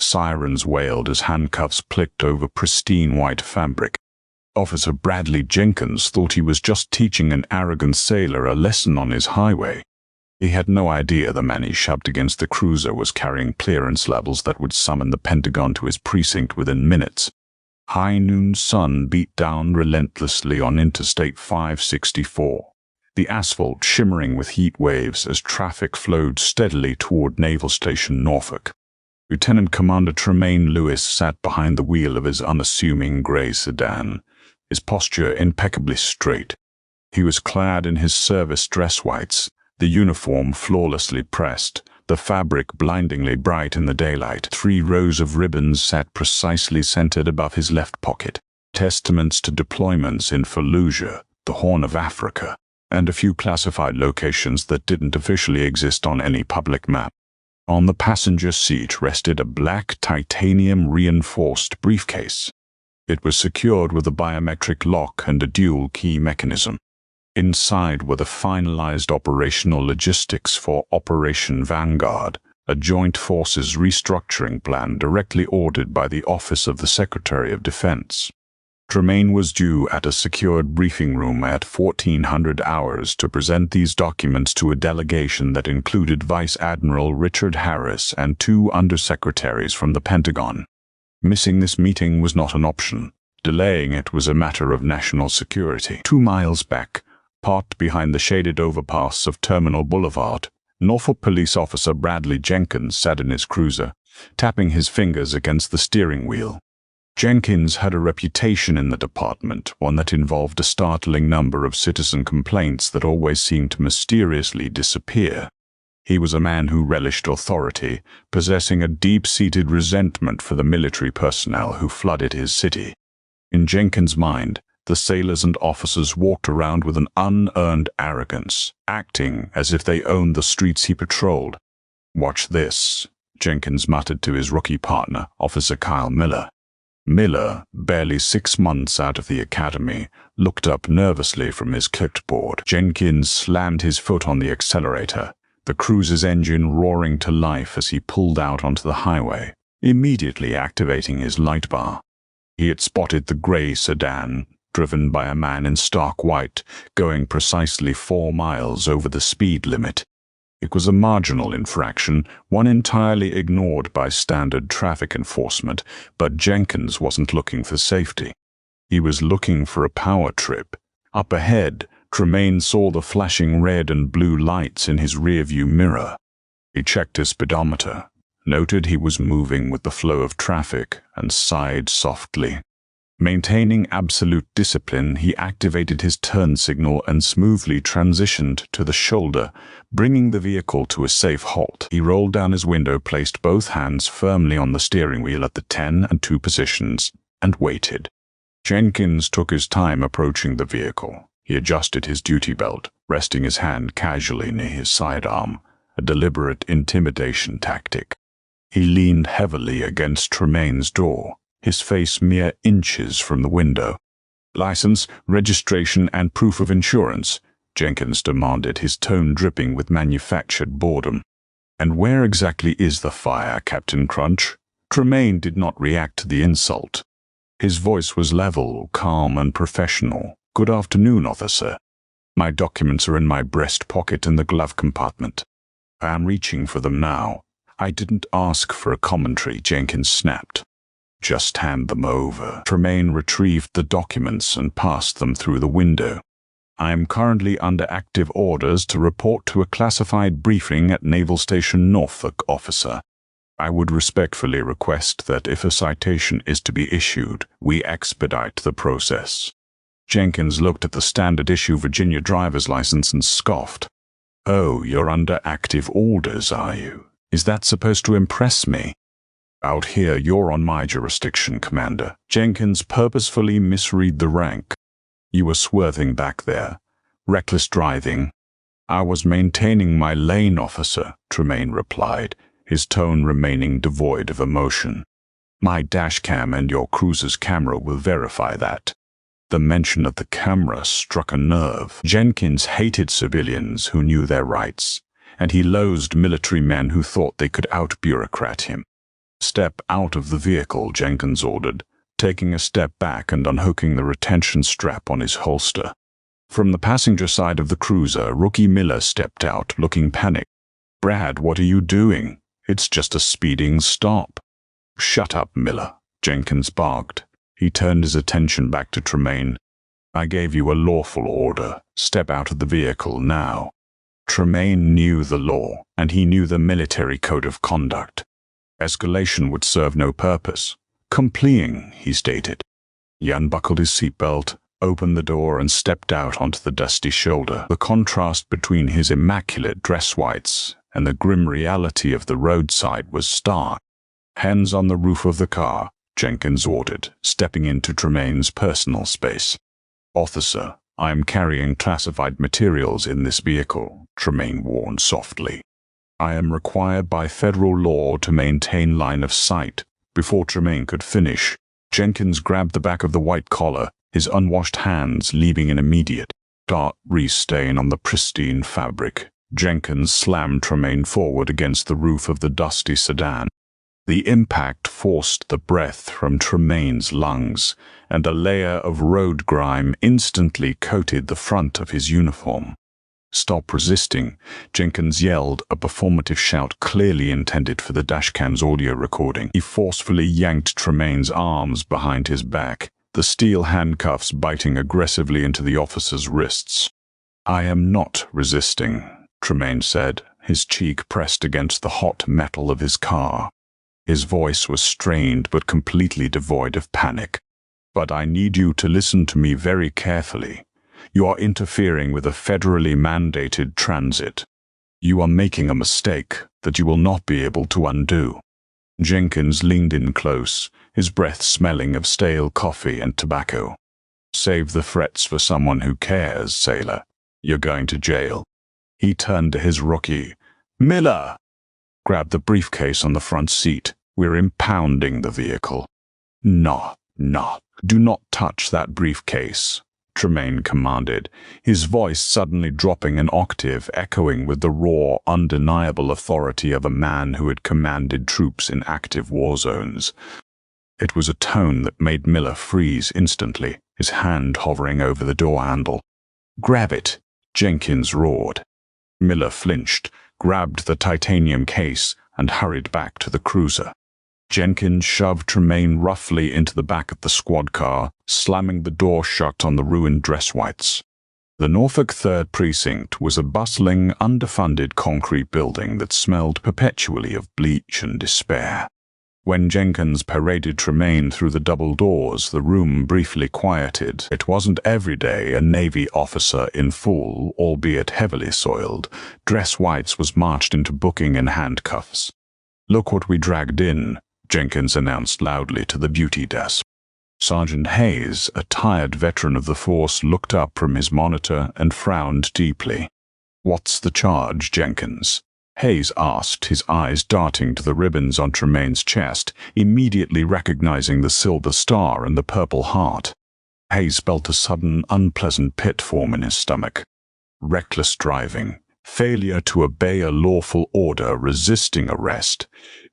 sirens wailed as handcuffs clicked over pristine white fabric. Officer Bradley Jenkins thought he was just teaching an arrogant sailor a lesson on his highway. He had no idea the man he shoved against the cruiser was carrying clearance levels that would summon the Pentagon to his precinct within minutes. High noon sun beat down relentlessly on Interstate 564, the asphalt shimmering with heat waves as traffic flowed steadily toward Naval Station Norfolk. Lieutenant Commander Tremaine Lewis sat behind the wheel of his unassuming gray sedan, his posture impeccably straight. He was clad in his service dress whites, the uniform flawlessly pressed, the fabric blindingly bright in the daylight. 3 rows of ribbons sat precisely centered above his left pocket, testaments to deployments in Fallujah, the Horn of Africa, and a few classified locations that didn't officially exist on any public map. On the passenger seat rested a black titanium-reinforced briefcase. It was secured with a biometric lock and a dual-key mechanism. Inside were the finalized operational logistics for Operation Vanguard, a joint forces restructuring plan directly ordered by the Office of the Secretary of Defense. Tremaine was due at a secured briefing room at 1400 hours to present these documents to a delegation that included Vice Admiral Richard Harris and 2 undersecretaries from the Pentagon. Missing this meeting was not an option. Delaying it was a matter of national security. 2 miles back, parked behind the shaded overpass of Terminal Boulevard, Norfolk Police Officer Bradley Jenkins sat in his cruiser, tapping his fingers against the steering wheel. Jenkins had a reputation in the department, one that involved a startling number of citizen complaints that always seemed to mysteriously disappear. He was a man who relished authority, possessing a deep-seated resentment for the military personnel who flooded his city. In Jenkins' mind, the sailors and officers walked around with an unearned arrogance, acting as if they owned the streets he patrolled. "Watch this," Jenkins muttered to his rookie partner, Officer Kyle Miller. Miller, barely 6 months out of the academy, looked up nervously from his clipboard. Jenkins slammed his foot on the accelerator, the cruiser's engine roaring to life as he pulled out onto the highway, immediately activating his light bar. He had spotted the gray sedan, driven by a man in stark white, going precisely 4 miles over the speed limit. It was a marginal infraction, one entirely ignored by standard traffic enforcement, but Jenkins wasn't looking for safety. He was looking for a power trip. Up ahead, Tremaine saw the flashing red and blue lights in his rearview mirror. He checked his speedometer, noted he was moving with the flow of traffic, and sighed softly. Maintaining absolute discipline, he activated his turn signal and smoothly transitioned to the shoulder, bringing the vehicle to a safe halt. He rolled down his window, placed both hands firmly on the steering wheel at the 10 and 2 positions, and waited. Jenkins took his time approaching the vehicle. He adjusted his duty belt, resting his hand casually near his sidearm, a deliberate intimidation tactic. He leaned heavily against Tremaine's door, his face mere inches from the window. "License, registration, and proof of insurance," Jenkins demanded, his tone dripping with manufactured boredom. "And where exactly is the fire, Captain Crunch?" Tremaine did not react to the insult. His voice was level, calm, and professional. "Good afternoon, officer. My documents are in my breast pocket in the glove compartment. I am reaching for them now." "I didn't ask for a commentary," Jenkins snapped. "Just hand them over." Tremaine retrieved the documents and passed them through the window. "I am currently under active orders to report to a classified briefing at Naval Station Norfolk, officer. I would respectfully request that if a citation is to be issued, we expedite the process." Jenkins looked at the standard-issue Virginia driver's license and scoffed. "Oh, you're under active orders, are you? Is that supposed to impress me?" "Out here, you're on my jurisdiction, Commander." Jenkins purposefully misread the rank. "You were swerving back there. Reckless driving." "I was maintaining my lane, officer," Tremaine replied, his tone remaining devoid of emotion. "My dashcam and your cruiser's camera will verify that." The mention of the camera struck a nerve. Jenkins hated civilians who knew their rights, and he loathed military men who thought they could out-bureaucrat him. "Step out of the vehicle," Jenkins ordered, taking a step back and unhooking the retention strap on his holster. From the passenger side of the cruiser, Rookie Miller stepped out, looking panicked. "Brad, what are you doing? It's just a speeding stop." "Shut up, Miller," Jenkins barked. He turned his attention back to Tremaine. "I gave you a lawful order. Step out of the vehicle now." Tremaine knew the law, and he knew the military code of conduct. Escalation would serve no purpose. "Complying," he stated. He unbuckled his seatbelt, opened the door, and stepped out onto the dusty shoulder. The contrast between his immaculate dress whites and the grim reality of the roadside was stark. "Hands on the roof of the car," Jenkins ordered, stepping into Tremaine's personal space. "Officer, I am carrying classified materials in this vehicle," Tremaine warned softly. "I am required by federal law to maintain line of sight." Before Tremaine could finish, Jenkins grabbed the back of the white collar, his unwashed hands leaving an immediate, dark grease-stain on the pristine fabric. Jenkins slammed Tremaine forward against the roof of the dusty sedan. The impact forced the breath from Tremaine's lungs, and a layer of road grime instantly coated the front of his uniform. "Stop resisting," Jenkins yelled, a performative shout clearly intended for the dashcam's audio recording. He forcefully yanked Tremaine's arms behind his back, the steel handcuffs biting aggressively into the officer's wrists. "I am not resisting," Tremaine said, his cheek pressed against the hot metal of his car. His voice was strained but completely devoid of panic. "But I need you to listen to me very carefully. You are interfering with a federally mandated transit. You are making a mistake that you will not be able to undo." Jenkins leaned in close, his breath smelling of stale coffee and tobacco. "Save the threats for someone who cares, sailor. You're going to jail." He turned to his rookie. "Miller! Grab the briefcase on the front seat. We're impounding the vehicle." No. Do not touch that briefcase," Tremaine commanded, his voice suddenly dropping an octave, echoing with the raw, undeniable authority of a man who had commanded troops in active war zones. It was a tone that made Miller freeze instantly, his hand hovering over the door handle. "Grab it," Jenkins roared. Miller flinched, grabbed the titanium case, and hurried back to the cruiser. Jenkins shoved Tremaine roughly into the back of the squad car, slamming the door shut on the ruined dress whites. The Norfolk 3rd Precinct was a bustling, underfunded concrete building that smelled perpetually of bleach and despair. When Jenkins paraded Tremaine through the double doors, the room briefly quieted. It wasn't every day a Navy officer in full, albeit heavily soiled, dress whites was marched into booking in handcuffs. "Look what we dragged in," Jenkins announced loudly to the beauty desk. Sergeant Hayes, a tired veteran of the force, looked up from his monitor and frowned deeply. "What's the charge, Jenkins?" Hayes asked, his eyes darting to the ribbons on Tremaine's chest, immediately recognizing the silver star and the purple heart. Hayes felt a sudden, unpleasant pit form in his stomach. "Reckless driving. Failure to obey a lawful order, resisting arrest,"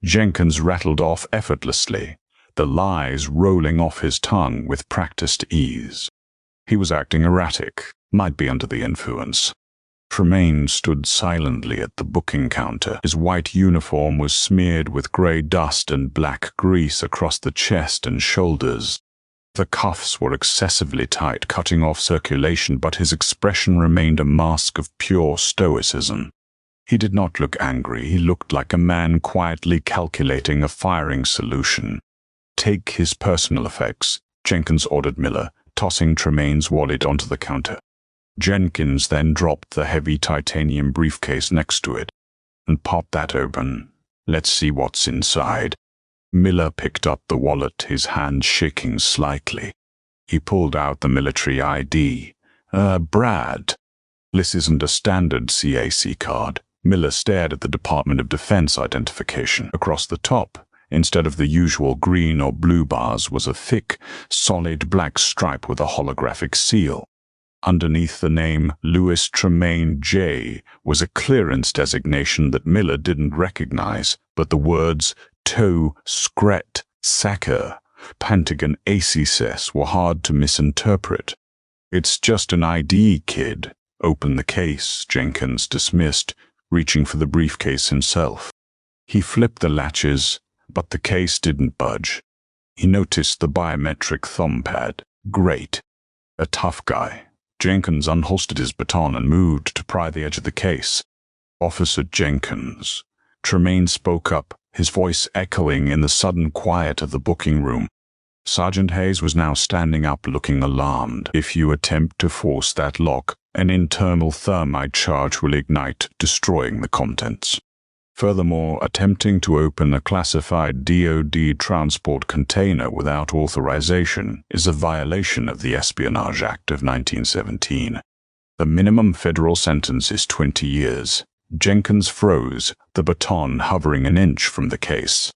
Jenkins rattled off effortlessly, the lies rolling off his tongue with practiced ease. He was acting erratic, might be under the influence. Tremaine stood silently at the booking counter. His white uniform was smeared with gray dust and black grease across the chest and shoulders. The cuffs were excessively tight, cutting off circulation, but his expression remained a mask of pure stoicism. He did not look angry. He looked like a man quietly calculating a firing solution. "Take his personal effects," Jenkins ordered Miller, tossing Tremaine's wallet onto the counter. Jenkins then dropped the heavy titanium briefcase next to it. "And pop that open. Let's see what's inside." Miller picked up the wallet, his hand shaking slightly. He pulled out the military ID. Brad. This isn't a standard CAC card." Miller stared at the Department of Defense identification. Across the top, instead of the usual green or blue bars, was a thick, solid black stripe with a holographic seal. Underneath the name Louis Tremaine J. was a clearance designation that Miller didn't recognize, but the words toe, scret, sacker, Pentagon ACCS were hard to misinterpret. "It's just an ID, kid. Open the case," Jenkins dismissed, reaching for the briefcase himself. He flipped the latches, but the case didn't budge. He noticed the biometric thumb pad. Great. A tough guy. Jenkins unholstered his baton and moved to pry the edge of the case. "Officer Jenkins." Tremaine spoke up, his voice echoing in the sudden quiet of the booking room. Sergeant Hayes was now standing up, looking alarmed. "If you attempt to force that lock, an internal thermite charge will ignite, destroying the contents. Furthermore, attempting to open a classified DoD transport container without authorization is a violation of the Espionage Act of 1917. The minimum federal sentence is 20 years. Jenkins froze, the baton hovering an inch from the case.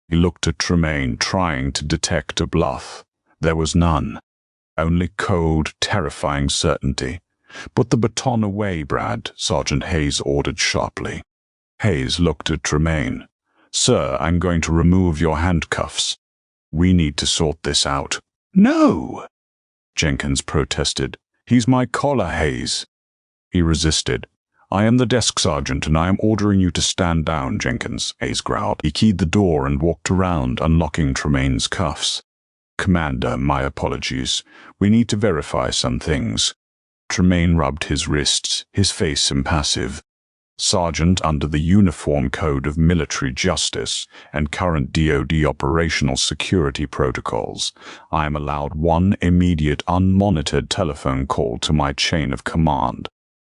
He looked at Tremaine, trying to detect a bluff. There was none. Only cold, terrifying certainty. "Put the baton away, Brad," Sergeant Hayes ordered sharply. Hayes looked at Tremaine. "Sir, I'm going to remove your handcuffs. We need to sort this out." "No!" Jenkins protested. "He's my collar, Hayes." He resisted. "I am the desk sergeant, and I am ordering you to stand down, Jenkins," Hayes growled. He keyed the door and walked around, unlocking Tremaine's cuffs. "Commander, my apologies. We need to verify some things." Tremaine rubbed his wrists, his face impassive. "Sergeant, under the Uniform Code of Military Justice and current DoD operational security protocols, I am allowed one immediate unmonitored telephone call to my chain of command.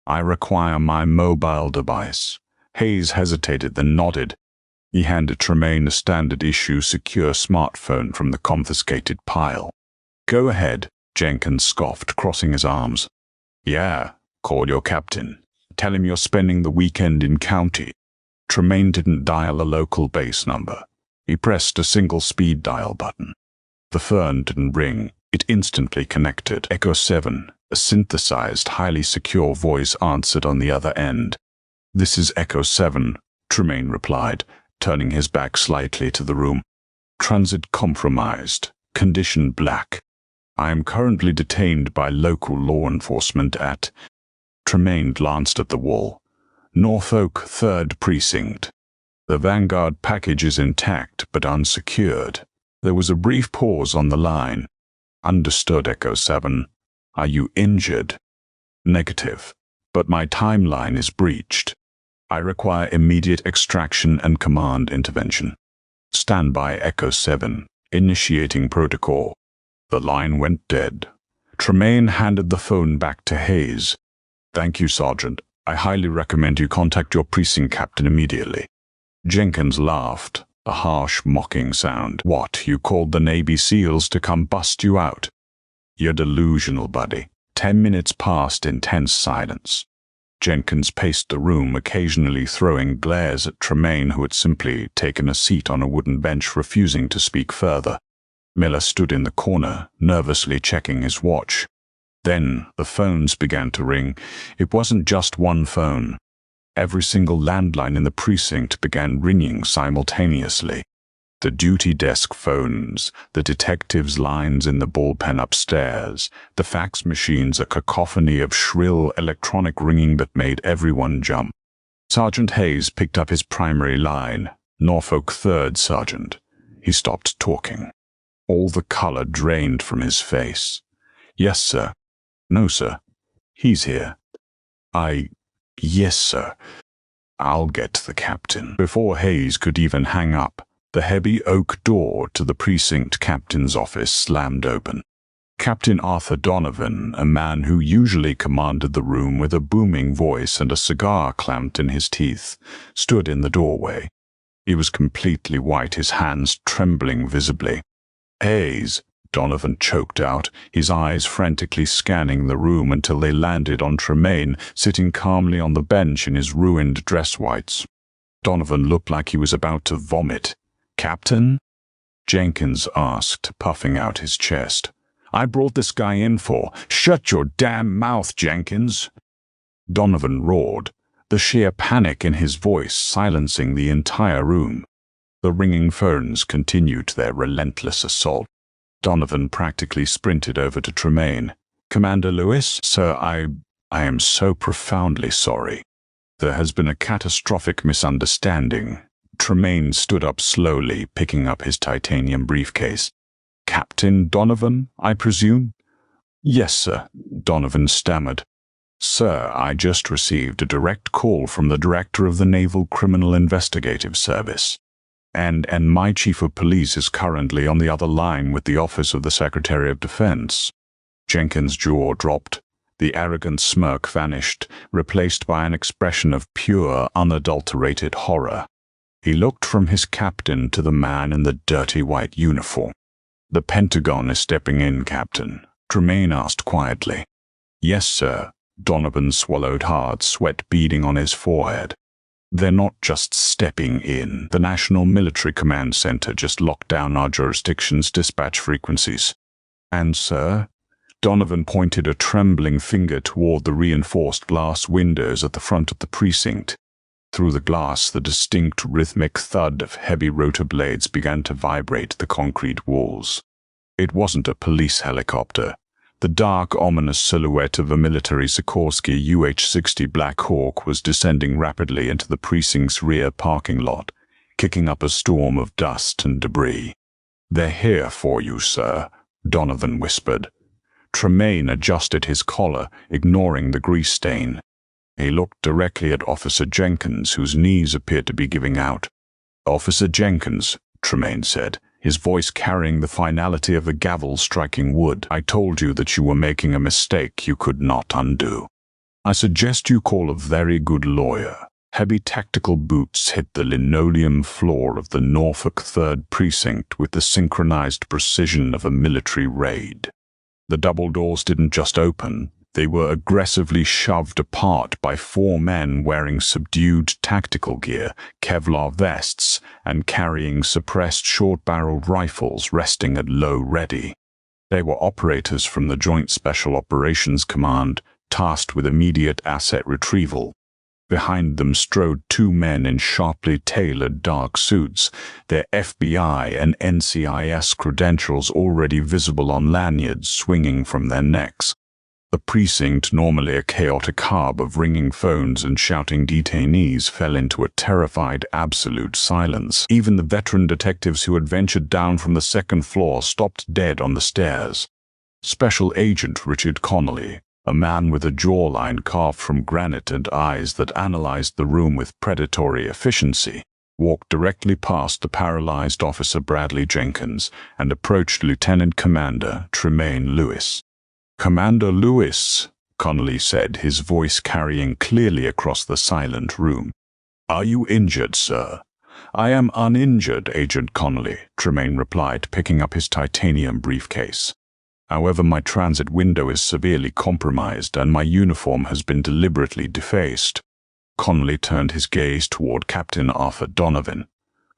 I require my mobile device." Hayes hesitated, then nodded. He handed Tremaine a standard-issue secure smartphone from the confiscated pile. "Go ahead," Jenkins scoffed, crossing his arms. "Yeah, call your captain. Tell him you're spending the weekend in county." Tremaine didn't dial a local base number. He pressed a single speed dial button. The phone didn't ring. It instantly connected. Echo 7, a synthesized, highly secure voice answered on the other end. "This is Echo 7, Tremaine replied, turning his back slightly to the room. "Transit compromised. Condition black. I am currently detained by local law enforcement at..." Tremaine glanced at the wall. "Norfolk 3rd Precinct. The Vanguard package is intact but unsecured." There was a brief pause on the line. "Understood, Echo 7. Are you injured?" "Negative. But my timeline is breached. I require immediate extraction and command intervention." "Stand by, Echo 7. Initiating protocol." The line went dead. Tremaine handed the phone back to Hayes. "Thank you, Sergeant. I highly recommend you contact your precinct captain immediately." Jenkins laughed, a harsh, mocking sound. "What, you called the Navy SEALs to come bust you out?" "You're delusional, buddy." 10 minutes passed in tense silence. Jenkins paced the room, occasionally throwing glares at Tremaine, who had simply taken a seat on a wooden bench, refusing to speak further. Miller stood in the corner, nervously checking his watch. Then the phones began to ring. It wasn't just one phone. Every single landline in the precinct began ringing simultaneously. The duty desk phones, the detectives' lines in the bullpen upstairs, the fax machines, a cacophony of shrill electronic ringing that made everyone jump. Sergeant Hayes picked up his primary line. "Norfolk 3rd, Sergeant." He stopped talking. All the color drained from his face. "Yes, sir." "No, sir. He's here." Yes, sir. I'll get the captain." Before Hayes could even hang up, the heavy oak door to the precinct captain's office slammed open. Captain Arthur Donovan, a man who usually commanded the room with a booming voice and a cigar clamped in his teeth, stood in the doorway. He was completely white, his hands trembling visibly. "Hayes," Donovan choked out, his eyes frantically scanning the room until they landed on Tremaine, sitting calmly on the bench in his ruined dress whites. Donovan looked like he was about to vomit. "Captain?" Jenkins asked, puffing out his chest. I brought this guy in for. Shut your damn mouth, Jenkins. Donovan roared, the sheer panic in his voice silencing the entire room. The ringing phones continued their relentless assault. Donovan practically sprinted over to Tremaine. Commander Lewis, sir, I am so profoundly sorry. There has been a catastrophic misunderstanding. Tremaine stood up slowly, picking up his titanium briefcase. Captain Donovan, I presume? Yes, sir, Donovan stammered. Sir, I just received a direct call from the director of the Naval Criminal Investigative Service. And my chief of police is currently on the other line with the Office of the Secretary of Defense. Jenkins' jaw dropped. The arrogant smirk vanished, replaced by an expression of pure, unadulterated horror. He looked from his captain to the man in the dirty white uniform. The Pentagon is stepping in, Captain, Tremaine asked quietly. Yes, sir. Donovan swallowed hard, sweat beading on his forehead. They're not just stepping in. The National Military Command Center just locked down our jurisdiction's dispatch frequencies. And, sir? Donovan pointed a trembling finger toward the reinforced glass windows at the front of the precinct. Through the glass, the distinct rhythmic thud of heavy rotor blades began to vibrate the concrete walls. It wasn't a police helicopter. The dark, ominous silhouette of a military Sikorsky UH-60 Black Hawk was descending rapidly into the precinct's rear parking lot, kicking up a storm of dust and debris. They're here for you, sir, Donovan whispered. Tremaine adjusted his collar, ignoring the grease stain. He looked directly at Officer Jenkins, whose knees appeared to be giving out. Officer Jenkins, Tremaine said, his voice carrying the finality of a gavel striking wood. I told you that you were making a mistake you could not undo. I suggest you call a very good lawyer. Heavy tactical boots hit the linoleum floor of the Norfolk 3rd Precinct with the synchronized precision of a military raid. The double doors didn't just open. They were aggressively shoved apart by 4 men wearing subdued tactical gear, Kevlar vests, and carrying suppressed short-barreled rifles resting at low ready. They were operators from the Joint Special Operations Command, tasked with immediate asset retrieval. Behind them strode 2 men in sharply tailored dark suits, their FBI and NCIS credentials already visible on lanyards swinging from their necks. The precinct, normally a chaotic hub of ringing phones and shouting detainees, fell into a terrified absolute silence. Even the veteran detectives who had ventured down from the 2nd floor stopped dead on the stairs. Special Agent Richard Connolly, a man with a jawline carved from granite and eyes that analyzed the room with predatory efficiency, walked directly past the paralyzed Officer Bradley Jenkins and approached Lieutenant Commander Tremaine Lewis. Commander Lewis, Connolly said, his voice carrying clearly across the silent room. Are you injured, sir? I am uninjured, Agent Connolly, Tremaine replied, picking up his titanium briefcase. However, my transit window is severely compromised and my uniform has been deliberately defaced. Connolly turned his gaze toward Captain Arthur Donovan,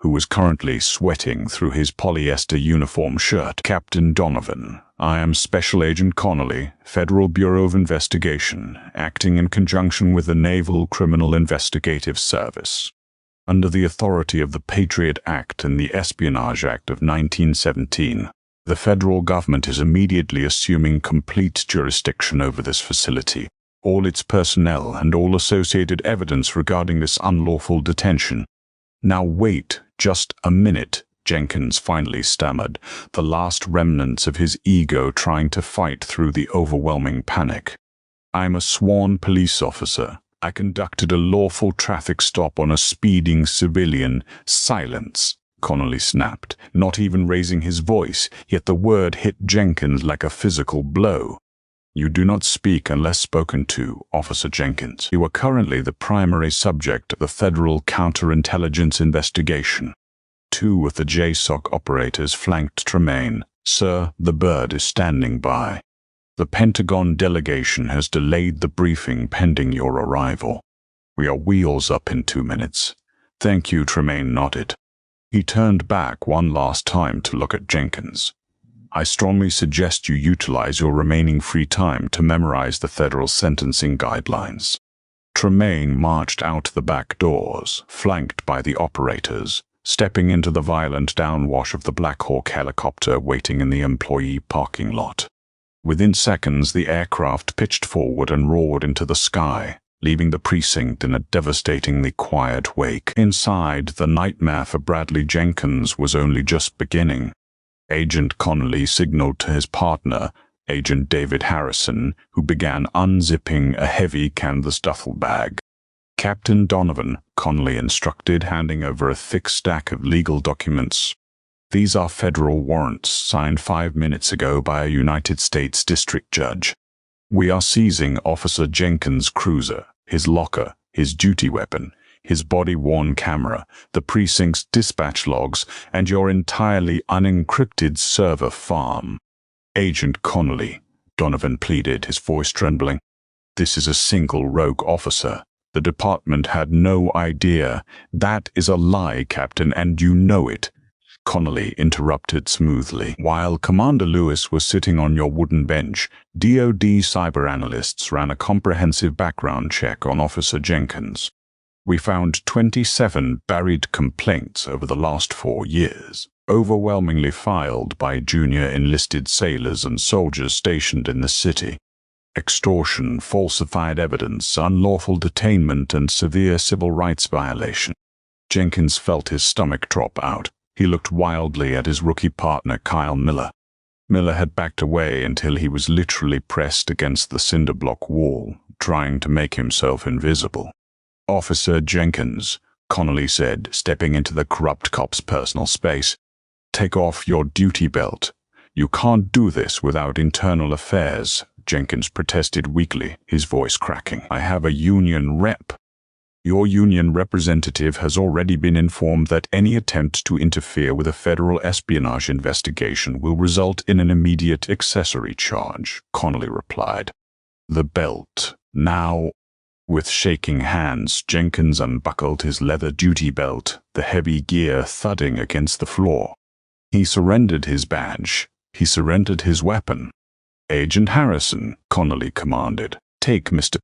who was currently sweating through his polyester uniform shirt. Captain Donovan, I am Special Agent Connolly, Federal Bureau of Investigation, acting in conjunction with the Naval Criminal Investigative Service. Under the authority of the Patriot Act and the Espionage Act of 1917, the federal government is immediately assuming complete jurisdiction over this facility, all its personnel, and all associated evidence regarding this unlawful detention. Now wait just a minute, Jenkins finally stammered, the last remnants of his ego trying to fight through the overwhelming panic. I'm a sworn police officer. I conducted a lawful traffic stop on a speeding civilian. Silence, Connolly snapped, not even raising his voice, yet the word hit Jenkins like a physical blow. You do not speak unless spoken to, Officer Jenkins. You are currently the primary subject of the federal counterintelligence investigation. 2 of the JSOC operators flanked Tremaine. Sir, the bird is standing by. The Pentagon delegation has delayed the briefing pending your arrival. We are wheels up in 2 minutes. Thank you, Tremaine nodded. He turned back one last time to look at Jenkins. I strongly suggest you utilize your remaining free time to memorize the federal sentencing guidelines." Tremaine marched out the back doors, flanked by the operators, stepping into the violent downwash of the Black Hawk helicopter waiting in the employee parking lot. Within seconds, the aircraft pitched forward and roared into the sky, leaving the precinct in a devastatingly quiet wake. Inside, the nightmare for Bradley Jenkins was only just beginning. Agent Connolly signaled to his partner, Agent David Harrison, who began unzipping a heavy canvas duffel bag. "Captain Donovan," Connolly instructed, handing over a thick stack of legal documents. "These are federal warrants signed 5 minutes ago by a United States district judge. We are seizing Officer Jenkins' cruiser, his locker, his duty weapon, his body-worn camera, the precinct's dispatch logs, and your entirely unencrypted server farm." "Agent Connolly," Donovan pleaded, his voice trembling. "This is a single rogue officer. The department had no idea." "That is a lie, Captain, and you know it," Connolly interrupted smoothly. "While Commander Lewis was sitting on your wooden bench, DoD cyber analysts ran a comprehensive background check on Officer Jenkins. We found 27 buried complaints over the last 4 years, overwhelmingly filed by junior enlisted sailors and soldiers stationed in the city. Extortion, falsified evidence, unlawful detainment, and severe civil rights violation." Jenkins felt his stomach drop out. He looked wildly at his rookie partner, Kyle Miller. Miller had backed away until he was literally pressed against the cinderblock wall, trying to make himself invisible. "Officer Jenkins," Connolly said, stepping into the corrupt cop's personal space, "take off your duty belt. You can't do this without internal affairs," Jenkins protested weakly, his voice cracking. "I have a union rep." "Your union representative has already been informed that any attempt to interfere with a federal espionage investigation will result in an immediate accessory charge," Connolly replied. "The belt, now." With shaking hands, Jenkins unbuckled his leather duty belt, the heavy gear thudding against the floor. He surrendered his badge. He surrendered his weapon. "Agent Harrison," Connolly commanded, "take Mr.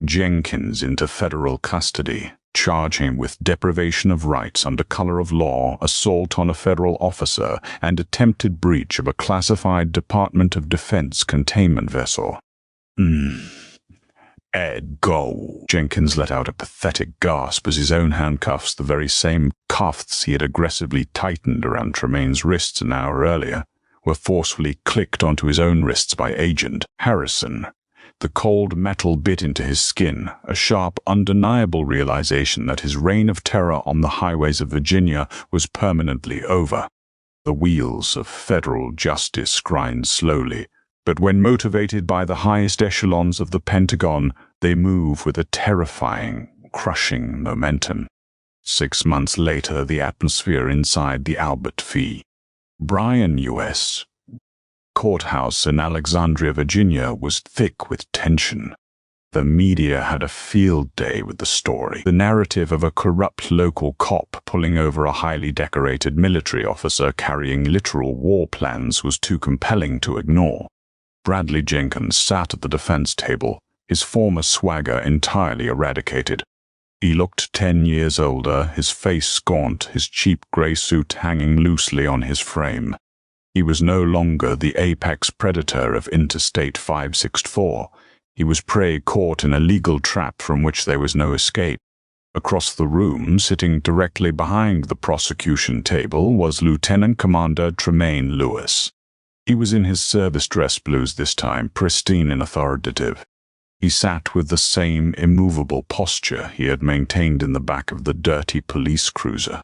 Jenkins into federal custody. Charge him with deprivation of rights under color of law, assault on a federal officer, and attempted breach of a classified Department of Defense containment vessel." "Ed, go." Jenkins let out a pathetic gasp as his own handcuffs, the very same cuffs he had aggressively tightened around Tremaine's wrists an hour earlier, were forcefully clicked onto his own wrists by Agent Harrison. The cold metal bit into his skin, a sharp, undeniable realization that his reign of terror on the highways of Virginia was permanently over. The wheels of federal justice grind slowly, but when motivated by the highest echelons of the Pentagon, they move with a terrifying, crushing momentum. 6 months later, the atmosphere inside the Albert Fee. Bryan, U.S. courthouse in Alexandria, Virginia, was thick with tension. The media had a field day with the story. The narrative of a corrupt local cop pulling over a highly decorated military officer carrying literal war plans was too compelling to ignore. Bradley Jenkins sat at the defense table, his former swagger entirely eradicated. He looked 10 years older, his face gaunt, his cheap gray suit hanging loosely on his frame. He was no longer the apex predator of Interstate 564. He was prey caught in a legal trap from which there was no escape. Across the room, sitting directly behind the prosecution table, was Lieutenant Commander Tremaine Lewis. He was in his service dress blues this time, pristine and authoritative. He sat with the same immovable posture he had maintained in the back of the dirty police cruiser.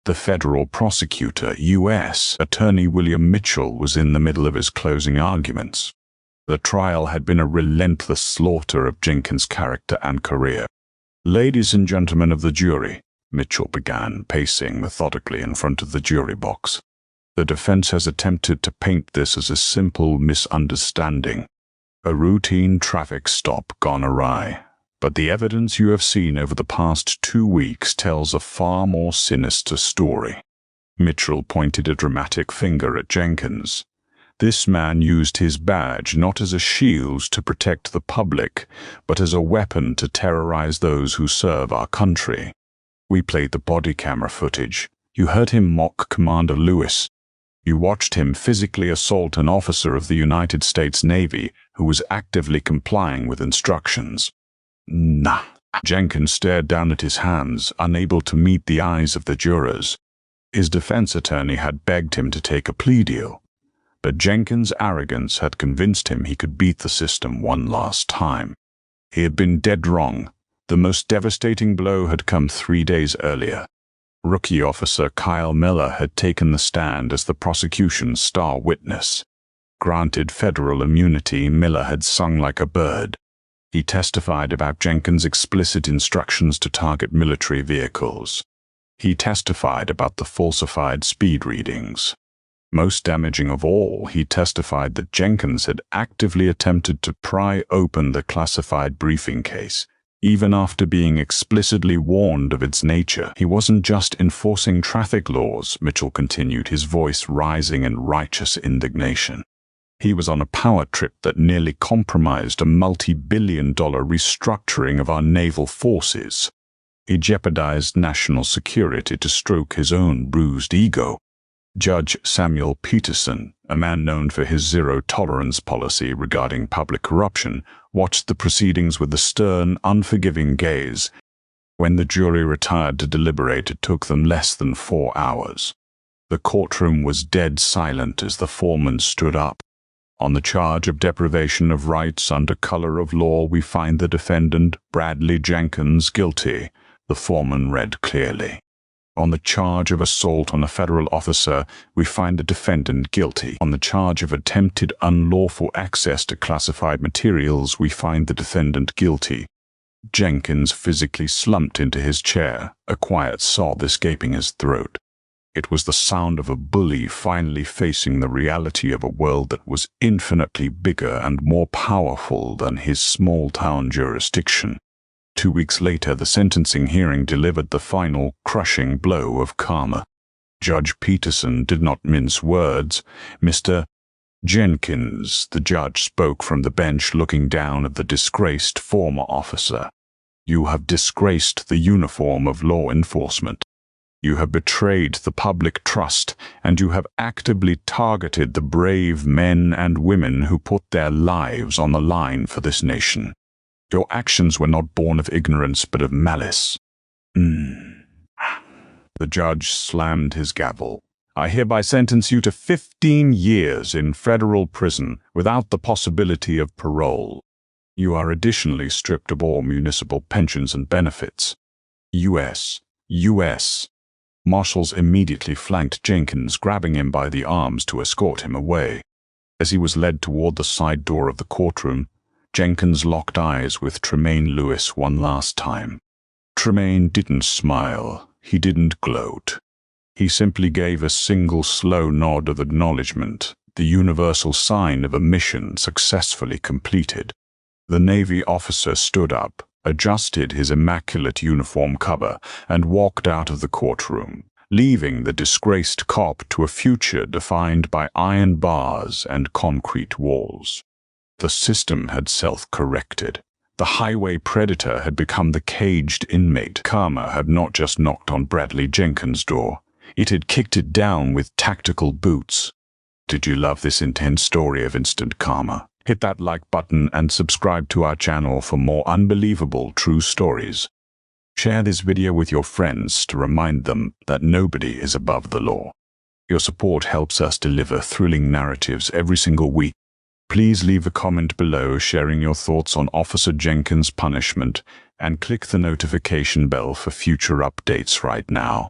The federal prosecutor, U.S. Attorney William Mitchell, was in the middle of his closing arguments. The trial had been a relentless slaughter of Jenkins' character and career. "Ladies and gentlemen of the jury," Mitchell began, pacing methodically in front of the jury box. "The defense has attempted to paint this as a simple misunderstanding, a routine traffic stop gone awry. But the evidence you have seen over the past 2 weeks tells a far more sinister story." Mitchell pointed a dramatic finger at Jenkins. This man used his badge not as a shield to protect the public, but as a weapon to terrorize those who serve our country. We played the body camera footage. You heard him mock Commander Lewis. You watched him physically assault an officer of the United States Navy who was actively complying with instructions. Nah. Jenkins stared down at his hands, unable to meet the eyes of the jurors. His defense attorney had begged him to take a plea deal, but Jenkins' arrogance had convinced him he could beat the system one last time. He had been dead wrong. The most devastating blow had come 3 days earlier. Rookie officer Kyle Miller had taken the stand as the prosecution's star witness. Granted federal immunity, Miller had sung like a bird. He testified about Jenkins' explicit instructions to target military vehicles. He testified about the falsified speed readings. Most damaging of all, he testified that Jenkins had actively attempted to pry open the classified briefing case, even after being explicitly warned of its nature. He wasn't just enforcing traffic laws, Mitchell continued, his voice rising in righteous indignation. He was on a power trip that nearly compromised a multi-billion-dollar restructuring of our naval forces. He jeopardized national security to stroke his own bruised ego. Judge Samuel Peterson, a man known for his zero-tolerance policy regarding public corruption, watched the proceedings with a stern, unforgiving gaze. When the jury retired to deliberate, it took them less than 4 hours. The courtroom was dead silent as the foreman stood up. On the charge of deprivation of rights under color of law, we find the defendant, Bradley Jenkins, guilty, the foreman read clearly. On the charge of assault on a federal officer, we find the defendant guilty. On the charge of attempted unlawful access to classified materials, we find the defendant guilty. Jenkins physically slumped into his chair, a quiet sob escaping his throat. It was the sound of a bully finally facing the reality of a world that was infinitely bigger and more powerful than his small-town jurisdiction. 2 weeks later, the sentencing hearing delivered the final, crushing blow of karma. Judge Peterson did not mince words. "Mr. Jenkins," the judge spoke from the bench, looking down at the disgraced former officer. "You have disgraced the uniform of law enforcement. You have betrayed the public trust, and you have actively targeted the brave men and women who put their lives on the line for this nation. Your actions were not born of ignorance, but of malice." The judge slammed his gavel. "I hereby sentence you to 15 years in federal prison without the possibility of parole. You are additionally stripped of all municipal pensions and benefits." U.S. Marshals immediately flanked Jenkins, grabbing him by the arms to escort him away. As he was led toward the side door of the courtroom, Jenkins locked eyes with Tremaine Lewis one last time. Tremaine didn't smile. He didn't gloat. He simply gave a single slow nod of acknowledgement, the universal sign of a mission successfully completed. The Navy officer stood up, adjusted his immaculate uniform cover, and walked out of the courtroom, leaving the disgraced cop to a future defined by iron bars and concrete walls. The system had self-corrected. The highway predator had become the caged inmate. Karma had not just knocked on Bradley Jenkins' door. It had kicked it down with tactical boots. Did you love this intense story of instant karma? Hit that like button and subscribe to our channel for more unbelievable true stories. Share this video with your friends to remind them that nobody is above the law. Your support helps us deliver thrilling narratives every single week. Please leave a comment below sharing your thoughts on Officer Jenkins' punishment, and click the notification bell for future updates right now.